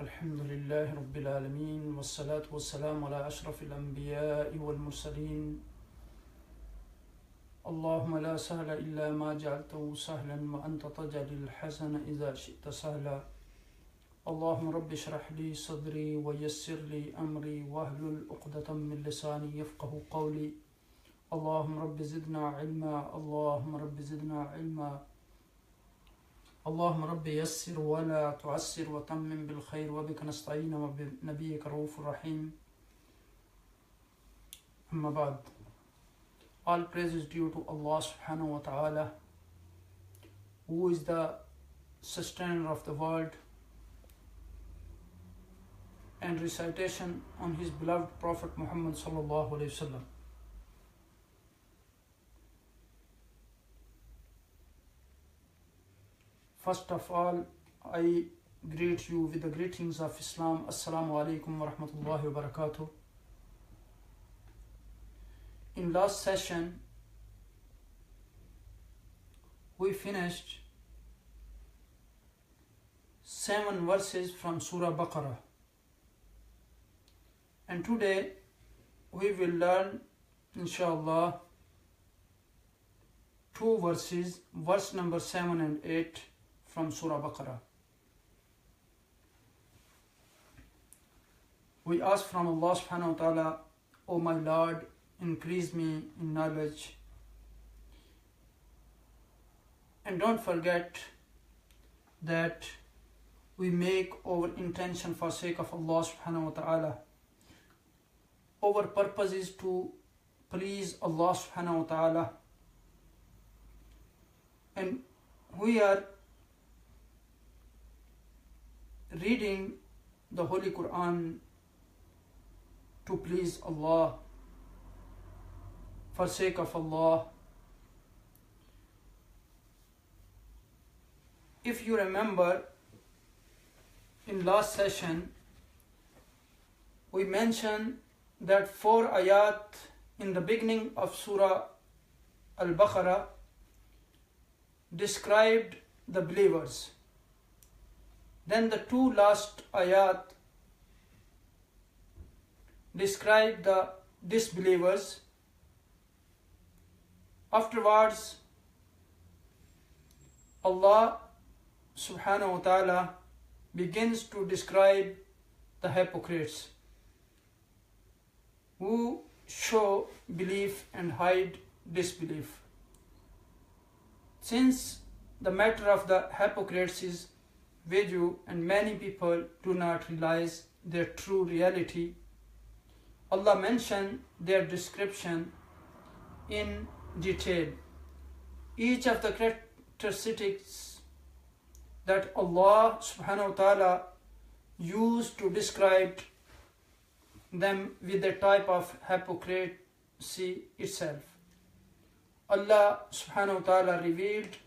الحمد لله رب العالمين والصلاة والسلام على أشرف الأنبياء والمرسلين اللهم لا سهل إلا ما جعلته سهلا وأنت تجعل الحزن إذا شئت سهلا اللهم رب اشرح لي صدري ويسر لي أمري واحلل عقدة من لساني يفقه قولي اللهم رب زدنا علما اللهم رب زدنا علما اللهم رب يسر ولا تعسر وتمم بالخير وبك نستعين وبنبيك رؤوف رحيم أما بعد. All praise is due to Allah subhanahu wa ta'ala, who is the sustainer of the world, and recitation on his beloved Prophet Muhammad sallallahu alayhi wa sallam. First of all, I greet you with the greetings of Islam. Assalamu alaikum wa rahmatullahi wa barakatuh. In last session, we finished 7 verses from Surah Baqarah. And today, we will learn, inshallah, 2 verses, verse number 7 and 8 from Surah Baqarah. We ask from Allah subhanahu wa ta'ala, O my Lord, increase me in knowledge. And don't forget that we make our intention for sake of Allah subhanahu wa ta'ala. Our purpose is to please Allah subhanahu wa ta'ala. And we are reading the Holy Quran to please Allah, for sake of Allah. If you remember, in last session, we mentioned that 4 ayat in the beginning of Surah Al-Baqarah described the believers. Then the 2 last ayat describe the disbelievers. Afterwards, Allah subhanahu wa ta'ala begins to describe the hypocrites who show belief and hide disbelief. Since the matter of the hypocrites is vague and many people do not realize their true reality, Allah mentioned their description in detail. Each of the characteristics that Allah subhanahu wa ta'ala used to describe them with the type of hypocrisy itself. Allah subhanahu wa ta'ala revealed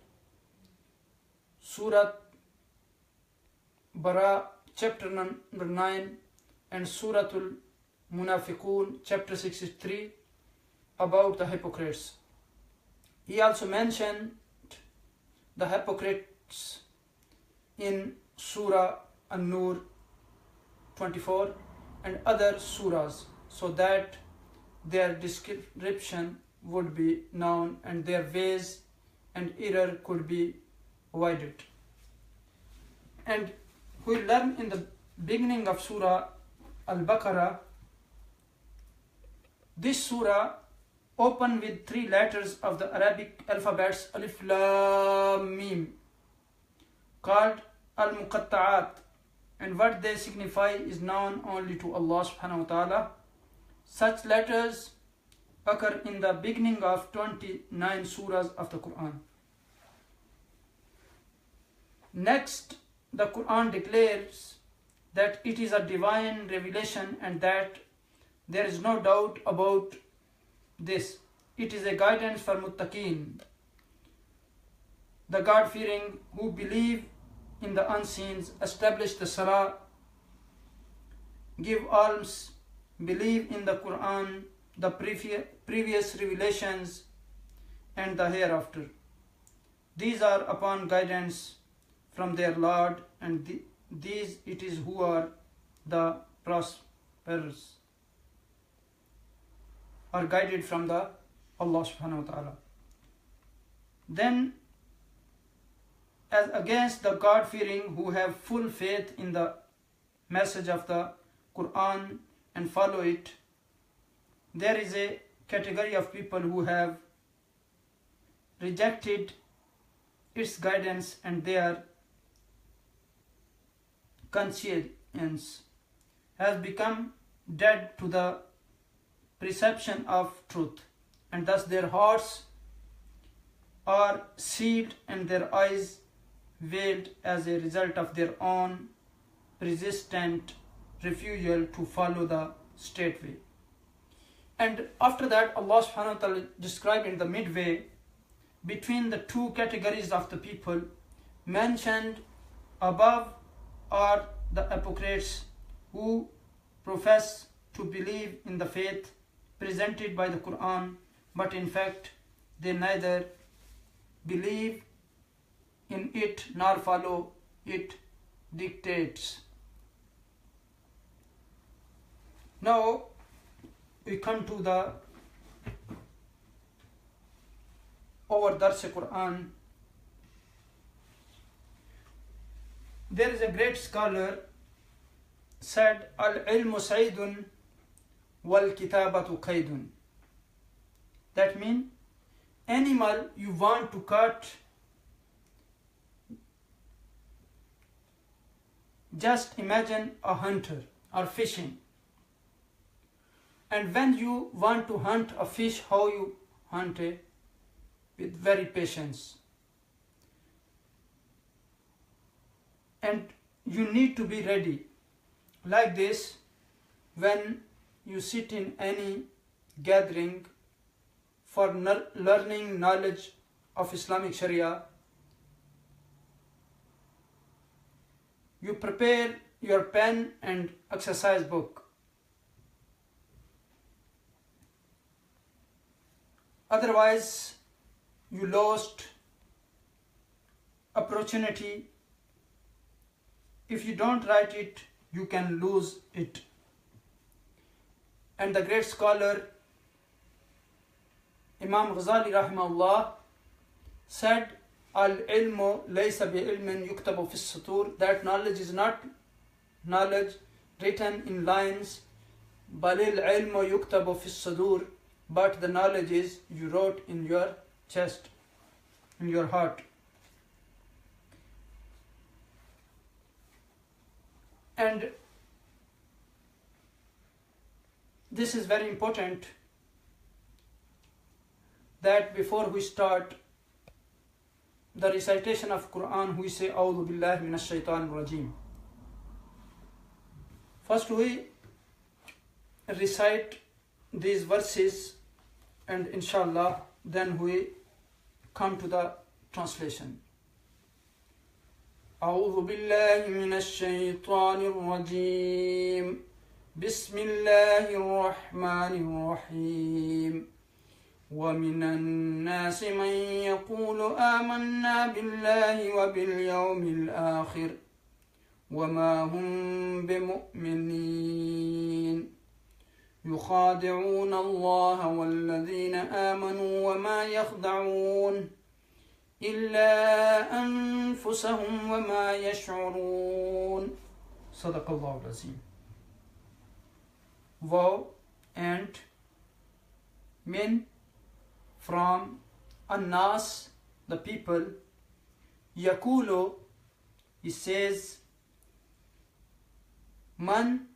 Surah Baqarah chapter number 9 and Surah Al-Munafiqun chapter 63 about the hypocrites. He also mentioned the hypocrites in Surah An-Nur 24 and other surahs, so that their description would be known and their ways and error could be avoided. And we learn in the beginning of Surah Al-Baqarah, this surah opened with 3 letters of the Arabic alphabets Alif Lam Mim, called Al-Muqatta'at, and what they signify is known only to Allah subhanahu wa ta'ala. Such letters occur in the beginning of 29 surahs of the Quran. Next, the Quran declares that it is a divine revelation and that there is no doubt about this. It is a guidance for muttaqeen, the God-fearing who believe in the unseen, establish the salah, give alms, believe in the Quran, the previous revelations, and the hereafter. These are upon guidance from their Lord, and these it is who are the prosperous, are guided from the Allah subhanahu wa ta'ala. Then, as against the God-fearing who have full faith in the message of the Quran and follow it, there is a category of people who have rejected its guidance and their conscience has become dead to the perception of truth, and thus their hearts are sealed and their eyes veiled as a result of their own persistent refusal to follow the straight way. And after that, Allah subhanahu wa ta'ala described in the midway between the two categories of the people mentioned above are the hypocrites who profess to believe in the faith presented by the Quran, but in fact they neither believe in it nor follow its dictates. Now we come to the over Dars Quran. There is a great scholar said, Al-ilmu saydun wal-kitabatu qaydun. That means, animal you want to cut, just imagine a hunter or fishing. And when you want to hunt a fish, how you hunt it? With very patience. And you need to be ready. Like this, when you sit in any gathering for learning knowledge of Islamic Sharia, you prepare your pen and exercise book. Otherwise, you lost opportunity. If you don't write it, you can lose it. And the great scholar Imam Ghazali rahimahullah said, Al-ilmu laysa bi-ilmin yuktabu fi sutur, that knowledge is not knowledge written in lines, balil ilmu yuktabu fi sudur, but the knowledge is you wrote in your chest, in your heart. And this is very important that before we start the recitation of Quran, we say A'udhu billahi minash shaitanir rajim. First we recite these verses and inshallah then we come to the translation. أعوذ بالله من الشيطان الرجيم بسم الله الرحمن الرحيم ومن الناس من يقول آمنا بالله وباليوم الآخر وما هم بمؤمنين يخادعون الله والذين آمنوا وما يخدعون إلا أنفسهم وما يشعرون. صدق الله العظيم. Woe and min from Annas, the people. Yakulu, he says, man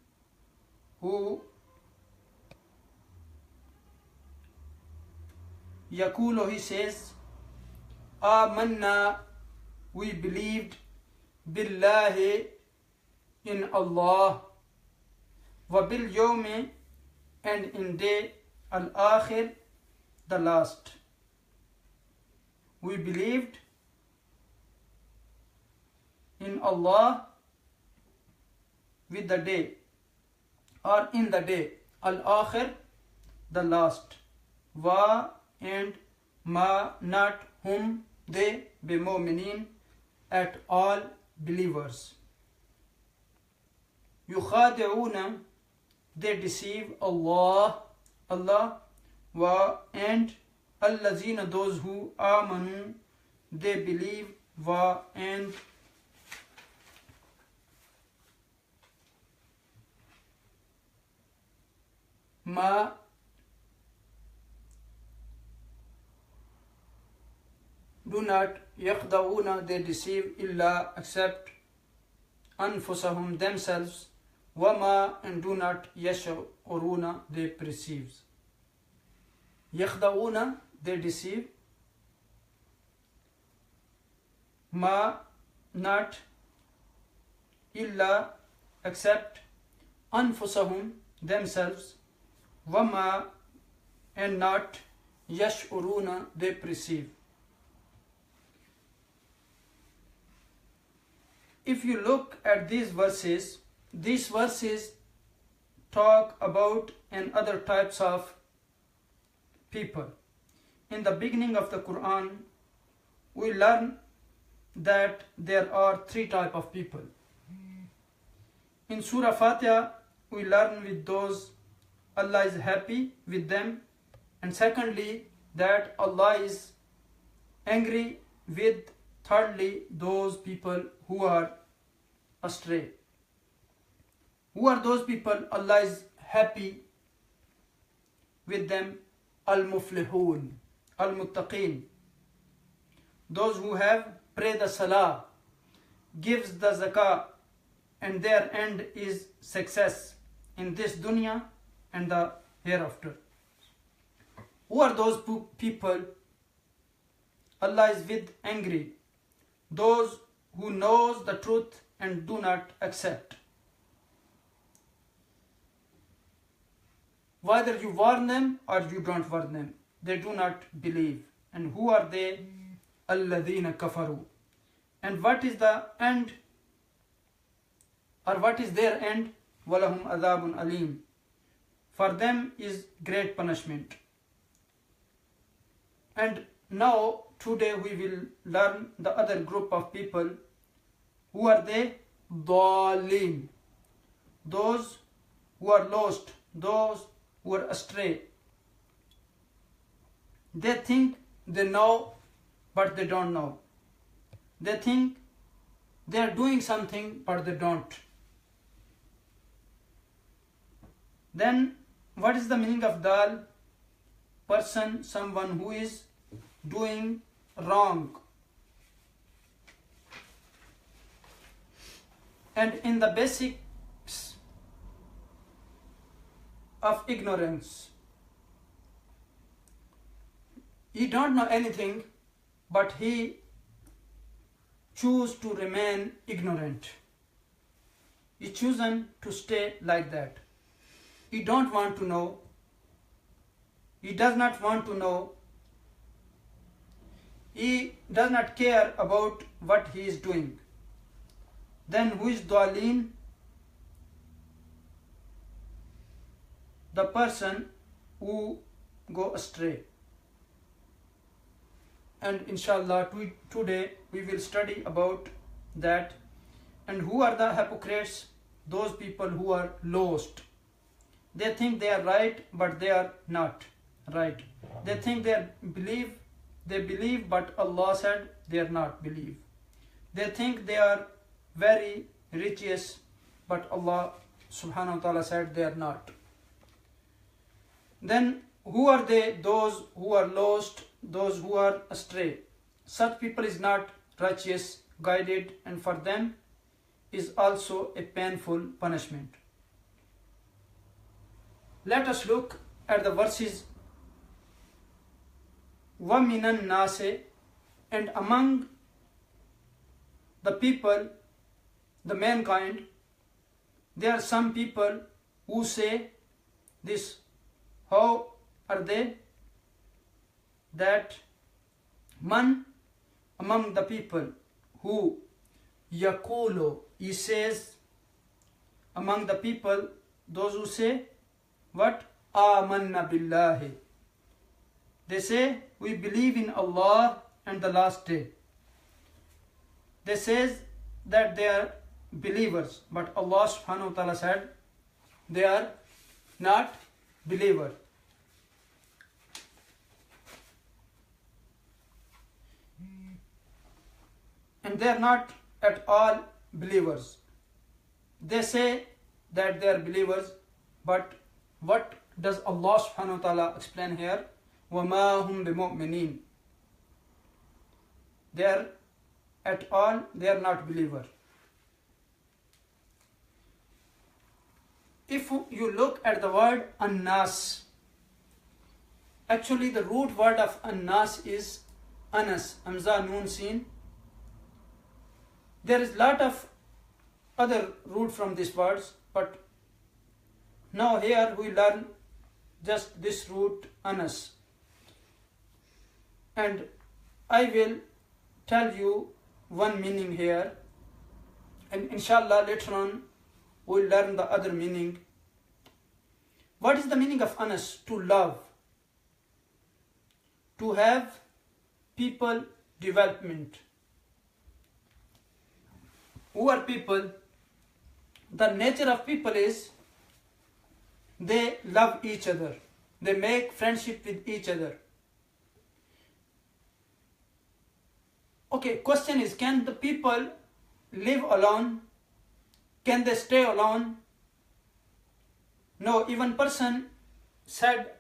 who. Yakulu, he says, Amanna, we believed, billahi, in Allah, wa bil yawmi, and in day al-akhir, the last. We believed in Allah with the day, or in the day, al-akhir, the last. Wa and ma, not whom, they, be mu'minin, at all believers. يخادعون, they deceive Allah, and الذين, those who آمنوا, they believe, and ما do not يخدعون, they deceive, إلا, except أنفسهم, themselves, وما, and do not يشعرون, they perceive. يخدعون, they deceive, ما, not, إلا, except أنفسهم, themselves, وما, and not, يشعرون, they perceive. If you look at these verses talk about and other types of people. In the beginning of the Quran, we learn that there are three types of people. In Surah Fatiha, we learn with those Allah is happy with them, and secondly, that Allah is angry with, thirdly, those people who are astray. Who are those people Allah is happy with them? Al-Muflihun, Al-Muttaqeen, those who have prayed the Salah, gives the Zakah, and their end is success in this dunya and the hereafter. Who are those people Allah is with angry? Those who knows the truth and do not accept. Whether you warn them or you don't warn them, they do not believe. And who are they? الَّذِينَ كَفَرُوا. And what is the end? Or what is their end? وَلَهُمْ عَذَابٌ أَلِيمٌ. For them is great punishment. And now, today we will learn the other group of people. Who are they? ضالين. Those who are lost, those who are astray. They think they know, but they don't know. They think they are doing something, but they don't. Then, what is the meaning of dal? Person, someone who is doing wrong. And in the basics of ignorance, he don't know anything, but he choose to remain ignorant. He chosen to stay like that. He don't want to know. He does not want to know. He does not care about what he is doing. Then who is Dwalin? The person who go astray. And inshallah today we will study about that. And who are the hypocrites? Those people who are lost. They think they are right, but they are not right. They think they believe, but Allah said they are not believe. They think they are very righteous, but Allah subhanahu wa ta'ala said they are not. Then who are they? Those who are lost, those who are astray. Such people is not righteous, guided, and for them is also a painful punishment. Let us look at the verses. وَمِنَ النَّاسِ, and among the people, the mankind, there are some people who say this. How are they? That man among the people who yaqulu, he says, among the people, those who say, what? Amanna billahi. They say, we believe in Allah and the last day. They say that they are believers, but Allah subhanahu wa ta'ala said they are not believers. And they are not at all believers. They say that they are believers, but what does Allah subhanahu wa ta'ala explain here? وَمَا هُمْ بِمُؤْمِنِينَ. They are at all, they are not believers. If you look at the word annas, actually the root word of annas is anas, amza noon sin. There is lot of other root from these words, but now here we learn just this root anas. And I will tell you one meaning here, and inshallah later on we'll learn the other meaning. What is the meaning of anas? To love, to have people development. Who are people? The nature of people is they love each other. They make friendship with each other. Okay, question is, can the people live alone? Can they stay alone? No, even person said,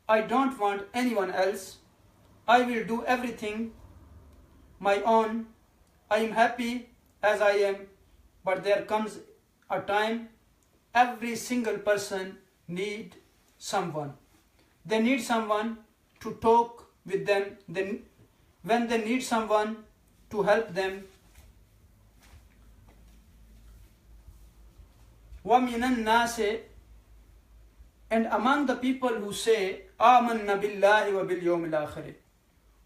I don't want anyone else. I will do everything my own. I am happy as I am. But there comes a time every single person need someone. They need someone to talk with them. When they need someone to help them. وَمِنَ النَّاسِ, and among the people who say, آمَنَّ بِاللَّهِ وَبِالْيَوْمِ الْآخِرِ,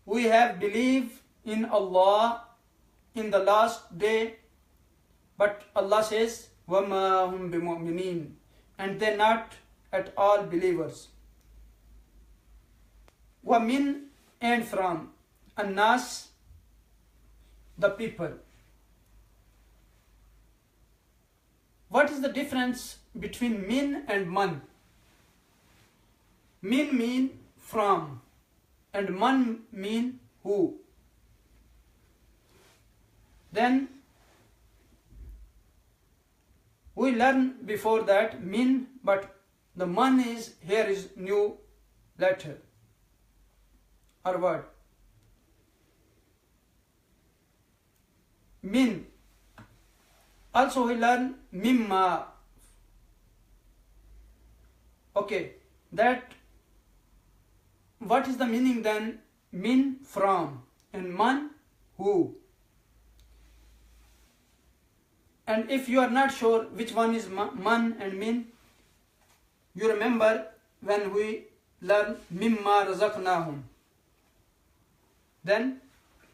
we have believed in Allah in the last day, but Allah says, وَمَا هُمْ بِمُؤْمِنِينَ, and they're not at all believers. وَمِن, and from, النَّاسِ, the people. What is the difference between min and man? Min mean from, and man mean who. Then we learn before that min, but the man is, here is new letter or word. Min. Also we learn mimma. Okay, that what is the meaning then? Min, from, and man, who. And if you are not sure which one is man and min, you remember when we learn mimma razaqnahum. Then,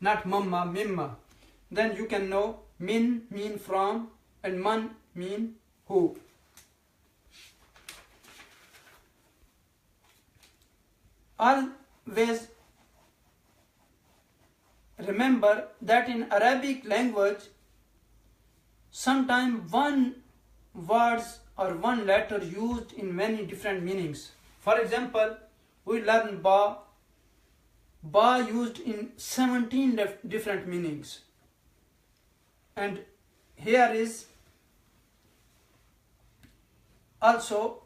not mamma, mimma. Then you can know min mean from and man mean who. Always remember that in Arabic language, sometimes one words or one letter used in many different meanings. For example, we learn ba. Ba used in 17 different meanings. And here is also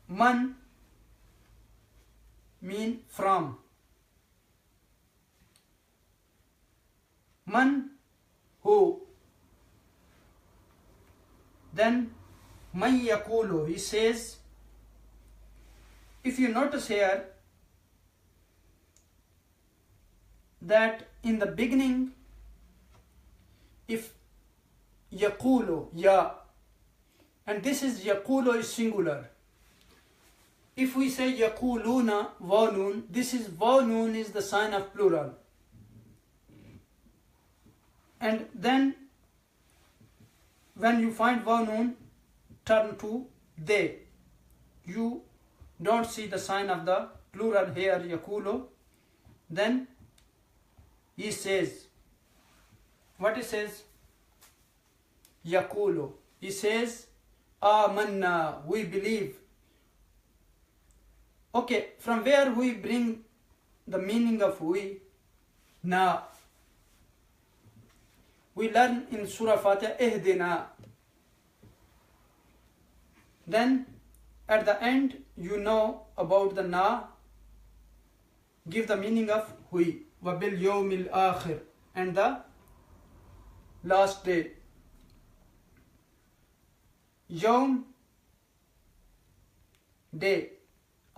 man mean from. Man, who. Then man yakulu, he says. If you notice here that in the beginning, if yaqulu, ya, and this is yaqulu is singular. If we say yaquluna, wanun, this is wanun is the sign of plural. And then when you find wanun, turn to they. You don't see the sign of the plural here, yaqulu. Then he says, what he says? Yakulu. He says, Amanna, we believe. Okay, from where we bring the meaning of we? Na. We learn in Surah Fatiha, Ihdina. Then at the end, you know about the na. Give the meaning of we. Wabil yawmil akhir. And the last day. Yawm, day.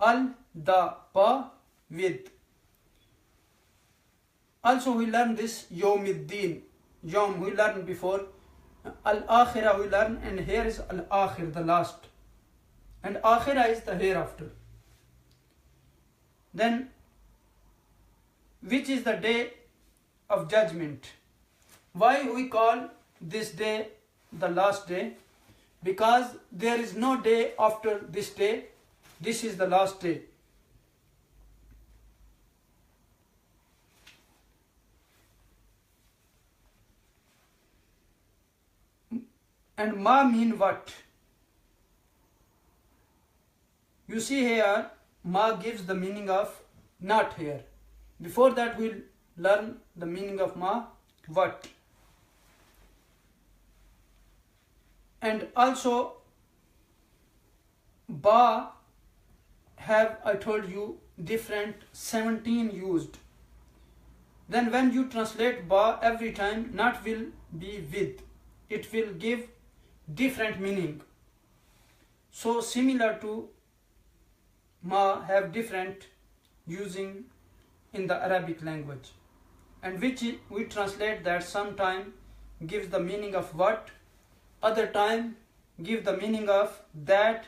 Al, the, pa, with. Also we learn this Yawmiddin. Yawm we learned before. Al-Akhirah we learn, and here is Al-Akhir, the last. And Akhirah is the hereafter. Then, which is the day of judgment? Why we call this day the last day? Because there is no day after this day. This is the last day. And ma mean what? You see here, ma gives the meaning of not here. Before that we'll learn the meaning of ma, what. And also ba have, I told you, different 17 used. Then when you translate ba, every time not will be with. It will give different meaning. So similar to ma have different using in the Arabic language, and which we translate that sometime gives the meaning of what, other time give the meaning of that,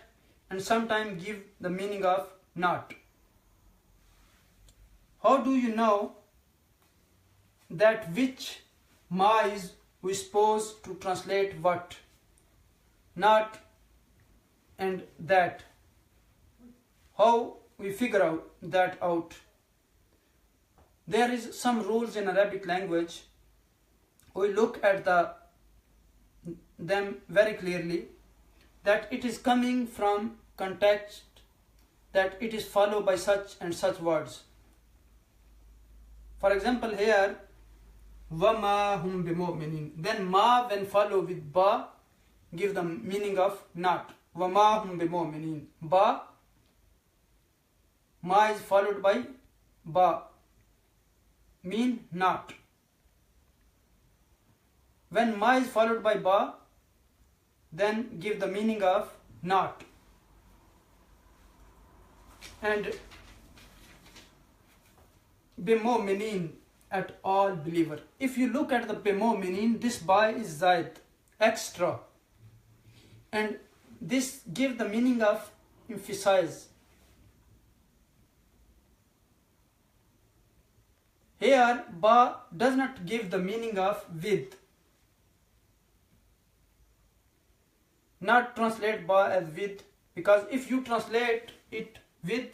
and sometime give the meaning of not. How do you know that which ma is we supposed to translate what, not, and that? How we figure out that out? There is some rules in Arabic language. We look at them very clearly, that it is coming from context, that it is followed by such and such words. For example, here, وَمَا هُمْ بِمُؤْمِنِينَ. Then ma when follow with ba give the meaning of not. وَمَا هُمْ بِمُؤْمِنِينَ. Ba, ma is followed by ba, mean not. When ma is followed by ba, then give the meaning of not. And بِمُؤْمِنِينَ, at all believer. If you look at the بِمُؤْمِنِينَ, this ba is zaid, extra. And this give the meaning of emphasize. Here, ba does not give the meaning of with. Not translate ba as with, because if you translate it with,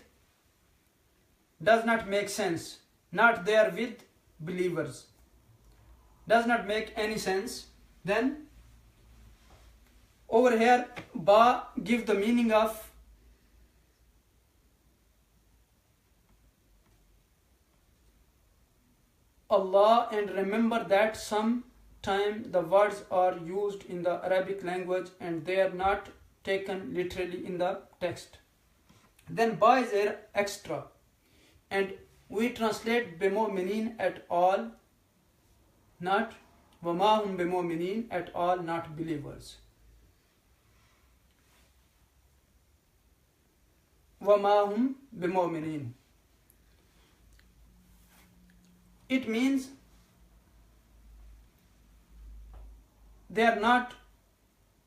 does not make sense. Not there with believers. Does not make any sense. Then, over here, ba give the meaning of Allah, and remember that sometime the words are used in the Arabic language and they are not taken literally in the text. Then ba is there extra, and we translate بِمُؤْمِنِينَ at all, not وَمَا هُمْ بِمُؤْمِنِينَ at all, not believers. وَمَا هُمْ بِمُؤْمِنِينَ. It means they are not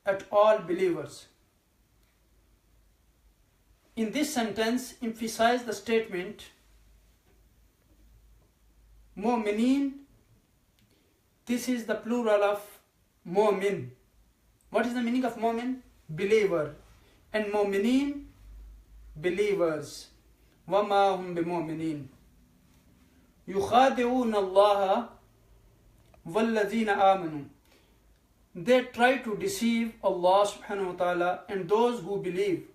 at all believers. In this sentence, emphasize the statement mu'minin. This is the plural of mu'min. What is the meaning of mu'min? Believer. And mu'minin, believers. وَمَا هُمْ بِمُؤْمِنِينَ. يُخَادِعُونَ اللَّهَ وَالَّذِينَ آمَنُوا. they try to deceive Allah subhanahu wa ta'ala and those who believe.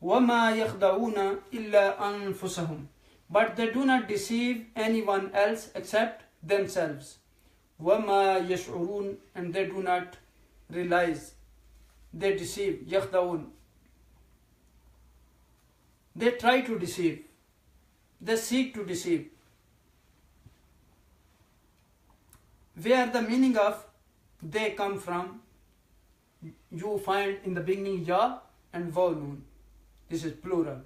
وَمَا يَخْدَعُونَ إِلَّا أَنفُسَهُمْ. But they do not deceive anyone else except themselves. وَمَا يَشْعُرُونَ. And they do not realize. They deceive. يَخْدَعُونَ. They try to deceive. They seek to deceive. Where the meaning of they come from, you find in the beginning ya and waw noon. This is plural.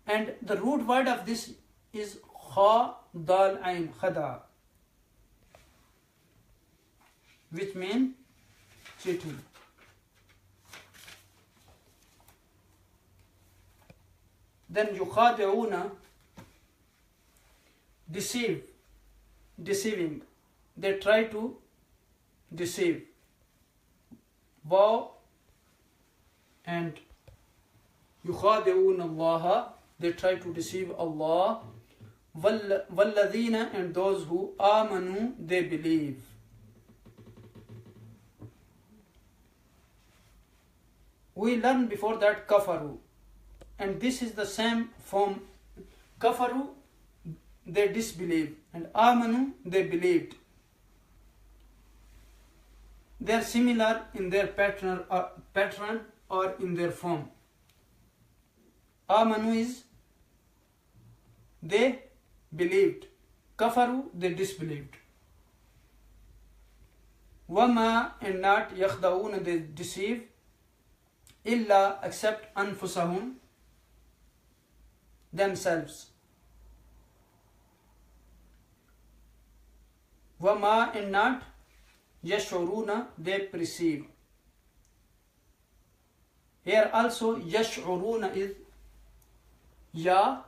And the root word of this is kha dal ain khada, which means cheating. Then yukhadi'una, deceiving. They try to deceive. Waw and yukhadi'una Allah, they try to deceive Allah. Walladhina, and those who amanu, they believe. We learned before that kafaru, and this is the same form. Kafaru, they disbelieve, and amanu, they believed. They are similar in their pattern or in their form. Amanu is they believed. Kafaru, they disbelieved. Wama, and not yakhda'un, they deceive. Illa, except anfusahum, themselves. Wama, and not yash'uruna, they perceive. Here also yash'uruna is ya,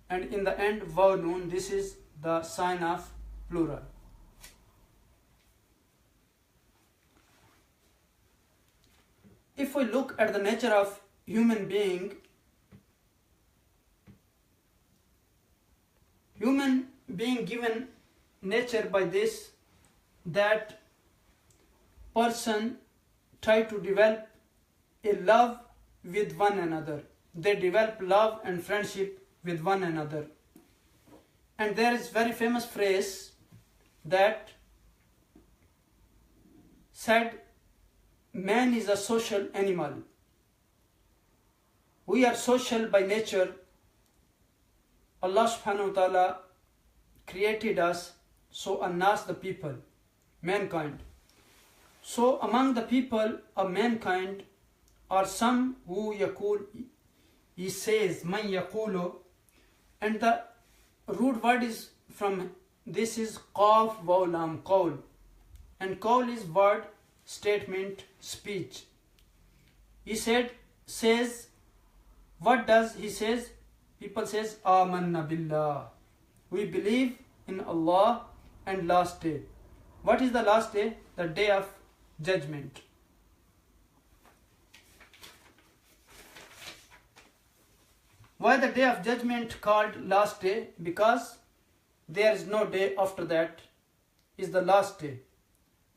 and in the end waw noon. This is the sign of plural. If we look at the nature of human being given nature by this, that person try to develop a love with one another. They develop love and friendship with one another. And there is very famous phrase that said, man is a social animal. We are social by nature. Allah subhanahu wa ta'ala created us, so annas, the people, mankind. So among the people of mankind are some who yaqul, he says, man yaqulu, and the root word is from this is qaf waw lam, qawl, and qawl is word, statement, speech. He says, what does he says? People says, amanna billah, we believe in Allah and last day. What is the last day? The day of judgment. Why the day of judgment called last day? Because there is no day after that is the last day.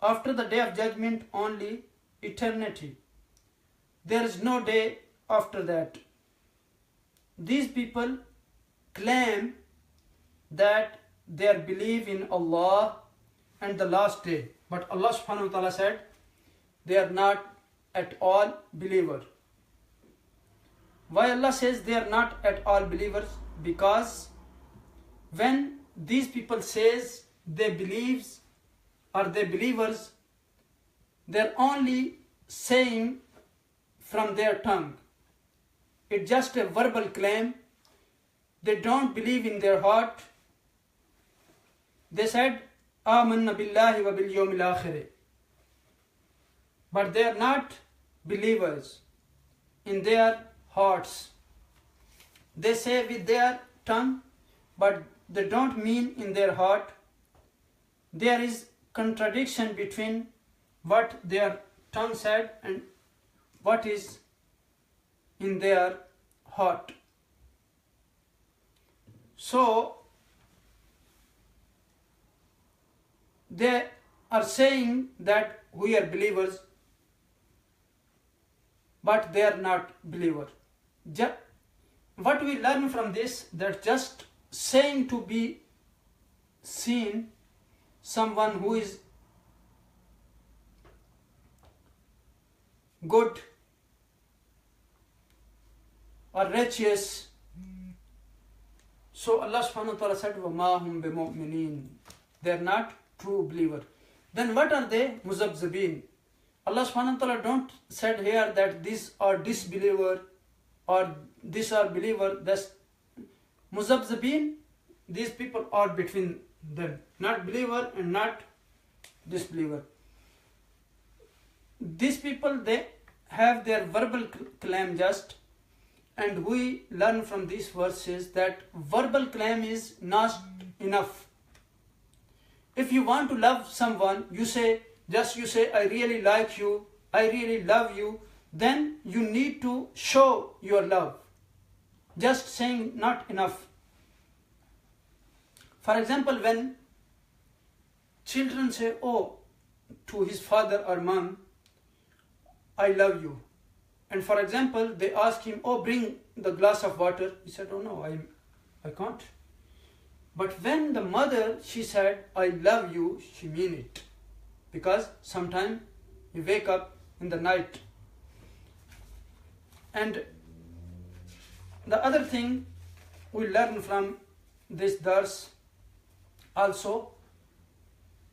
After the day of judgment only eternity. There is no day after that. These people claim that they believe in Allah and the last day. But Allah subhanahu wa ta'ala said they are not at all believers. Why Allah says they are not at all believers? Because when these people says they believes or they believers, they're only saying from their tongue. It's just a verbal claim. They don't believe in their heart. They said, Amanna billahi wa bil yawmil akhir. But they are not believers in their hearts. They say with their tongue, but they don't mean in their heart. There is contradiction between what their tongue said and what is in their heart. So they are saying that we are believers, but they are not believer. What we learn from this, that just saying to be seen someone who is good or righteous. So Allah subhanahu wa ta'ala said, وَمَا هُمْ بِمُؤْمِنِينَ. They are not true believer. Then what are they? Muzabzabin. Allah subhanahu wa ta'ala don't said here that these are disbeliever or these are believer. That's Muzabzabin. These people are between them, not believer and not disbeliever. These people, they have their verbal claim just, and we learn from these verses that verbal claim is not enough. If you want to love someone, you say, I really like you, I really love you, then you need to show your love. Just saying not enough. For example, when children say, to his father or mom, I love you. And for example, they ask him, bring the glass of water. He said, no, I can't. But when the mother, she said, I love you, she mean it. Because sometimes you wake up in the night. And the other thing we learn from this verse also,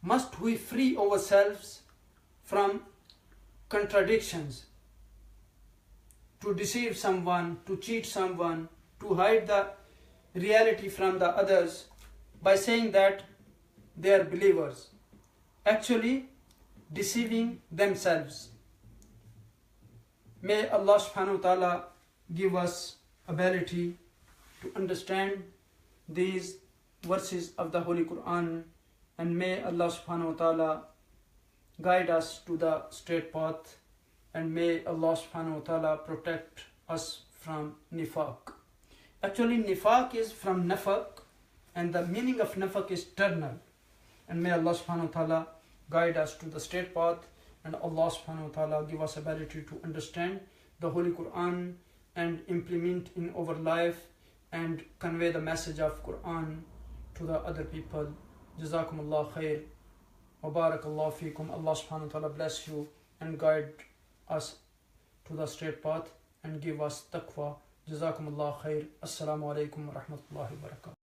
must we free ourselves from contradictions, to deceive someone, to cheat someone, to hide the reality from the others by saying that they are believers, actually deceiving themselves. May Allah subhanahu wa ta'ala give us ability to understand these verses of the Holy Quran, and may Allah subhanahu wa ta'ala guide us to the straight path, and may Allah subhanahu wa ta'ala protect us from nifaq. Actually, nifaq is from nafaq, and the meaning of nafaq is eternal. And may Allah subhanahu wa ta'ala guide us to the straight path, and Allah subhanahu wa ta'ala give us ability to understand the Holy Quran and implement in our life and convey the message of Quran to the other people. Jazakumullah khair. Wa barakallahu feekum. Allah subhanahu wa ta'ala bless you and guide us to the straight path and give us taqwa. Jazakumullah khair. Assalamu alaikum wa rahmatullahi wa barakatuh.